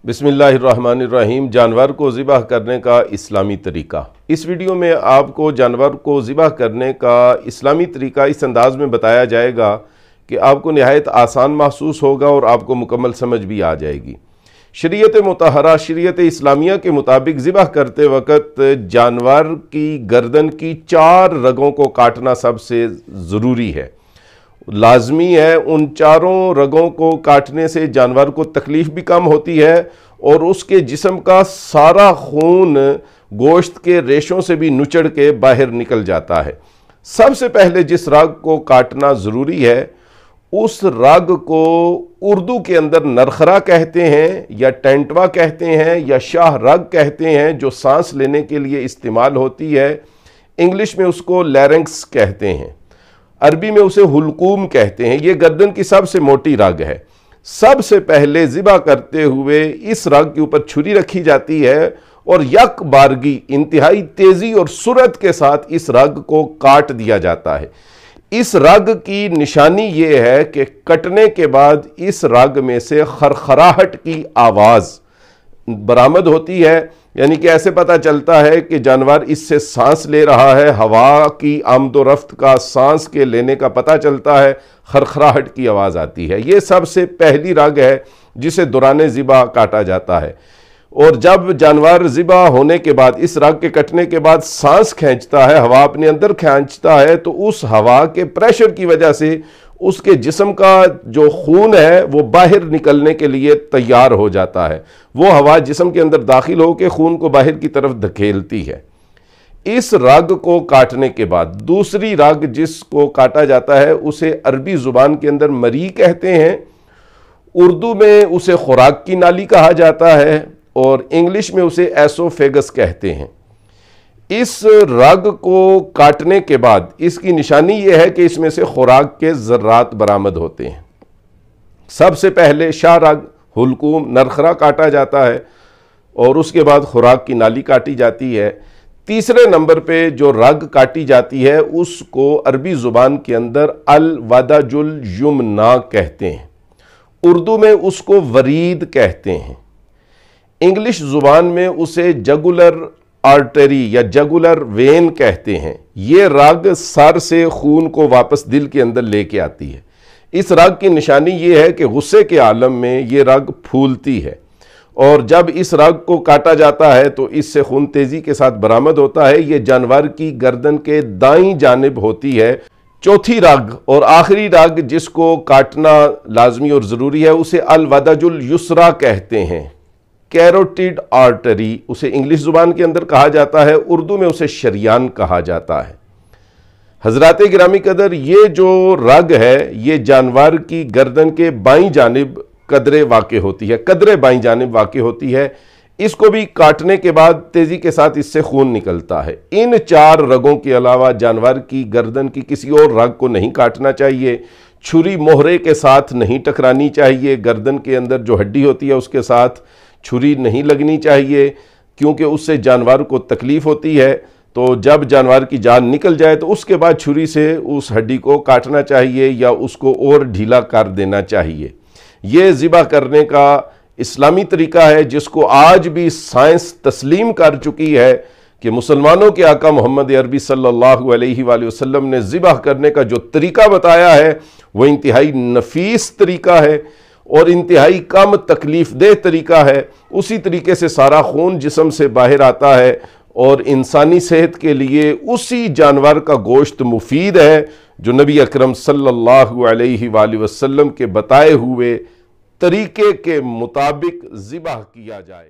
बिस्मिल्लाहिर्रहमानिर्रहीम। जानवर को ज़िबह करने का इस्लामी तरीका। इस वीडियो में आपको जानवर को ज़िबह करने का इस्लामी तरीका इस अंदाज में बताया जाएगा कि आपको निहायत आसान महसूस होगा और आपको मुकम्मल समझ भी आ जाएगी। शरीयत मुतहरा शरीयत इस्लामिया के मुताबिक ज़िबह करते वक़्त जानवर की गर्दन की 4 रगों को काटना सबसे ज़रूरी है, लाजमी है। उन चारों रगों को काटने से जानवर को तकलीफ़ भी कम होती है और उसके जिस्म का सारा खून गोश्त के रेशों से भी नुचड़ के बाहर निकल जाता है। सबसे पहले जिस रग को काटना ज़रूरी है उस रग को उर्दू के अंदर नरखरा कहते हैं या टेंटवा कहते हैं या शाह रग कहते हैं, जो सांस लेने के लिए इस्तेमाल होती है। इंग्लिश में उसको लैरिंक्स कहते हैं, अरबी में उसे हुलकूम कहते हैं। ये गर्दन की सबसे मोटी रग है। सबसे पहले ज़िबा करते हुए इस रग के ऊपर छुरी रखी जाती है और यक बारगी इंतहाई तेज़ी और सुरत के साथ इस रग को काट दिया जाता है। इस रग की निशानी ये है कि कटने के बाद इस रग में से खरखराहट की आवाज़ बरामद होती है, यानी कि ऐसे पता चलता है कि जानवर इससे सांस ले रहा है। हवा की आमदो रफ्त का, सांस के लेने का पता चलता है, खरखराहट की आवाज़ आती है। ये सबसे पहली रग है जिसे दौरान ज़िबा काटा जाता है। और जब जानवर ज़िबा होने के बाद, इस रग के कटने के बाद सांस खींचता है, हवा अपने अंदर खींचता है, तो उस हवा के प्रेशर की वजह से उसके जिस्म का जो खून है वो बाहर निकलने के लिए तैयार हो जाता है। वो हवा जिस्म के अंदर दाखिल होकर खून को बाहर की तरफ धकेलती है। इस रग को काटने के बाद दूसरी रग जिसको काटा जाता है उसे अरबी ज़ुबान के अंदर मरी कहते हैं, उर्दू में उसे खुराक की नाली कहा जाता है और इंग्लिश में उसे एसोफेगस कहते हैं। इस रग को काटने के बाद इसकी निशानी यह है कि इसमें से खुराक के ज़र्रात बरामद होते हैं। सबसे पहले शाह रग, हुलकूम, नरखरा काटा जाता है और उसके बाद खुराक की नाली काटी जाती है। तीसरे नंबर पे जो रग काटी जाती है उसको अरबी ज़ुबान के अंदर अल वदाजुल युमना कहते हैं, उर्दू में उसको वरीद कहते हैं, इंग्लिश ज़ुबान में उसे जगुलर आर्टरी या जगुलर वेन कहते हैं। ये रग सर से खून को वापस दिल के अंदर लेके आती है। इस रग की निशानी ये है कि गुस्से के आलम में ये रग फूलती है और जब इस रग को काटा जाता है तो इससे खून तेज़ी के साथ बरामद होता है। ये जानवर की गर्दन के दाईं जानिब होती है। चौथी रग और आखिरी रग जिसको काटना लाजमी और ज़रूरी है उसे अल वदाजुल युसरा कहते हैं, कैरोटिड आर्टरी उसे इंग्लिश ज़ुबान के अंदर कहा जाता है, उर्दू में उसे शरियान कहा जाता है। हज़रात गिरामी कदर, ये जो रग है ये जानवर की गर्दन के बाईं जानिब कदरे वाक़े होती है, कदरे बाईं जानिब वाक़े होती है। इसको भी काटने के बाद तेज़ी के साथ इससे खून निकलता है। इन 4 रगों के अलावा जानवर की गर्दन की किसी और रग को नहीं काटना चाहिए। छुरी मोहरे के साथ नहीं टकरानी चाहिए। गर्दन के अंदर जो हड्डी होती है उसके साथ छुरी नहीं लगनी चाहिए क्योंकि उससे जानवर को तकलीफ़ होती है। तो जब जानवर की जान निकल जाए तो उसके बाद छुरी से उस हड्डी को काटना चाहिए या उसको और ढीला कर देना चाहिए। ये ज़िबा करने का इस्लामी तरीका है जिसको आज भी साइंस तस्लीम कर चुकी है कि मुसलमानों के आका मोहम्मद अरबी सल्लल्लाहु अलैहि वसल्लम ने ज़िबा करने का जो तरीका बताया है वो इंतहाई नफीस तरीका है और इंतहाई कम तकलीफ़ देह तरीका है। उसी तरीके से सारा खून जिस्म से बाहर आता है और इंसानी सेहत के लिए उसी जानवर का गोश्त मुफीद है जो नबी अकरम सल्लल्लाहु अलैहि वसल्लम के बताए हुए तरीके के मुताबिक ज़िबा किया जाए।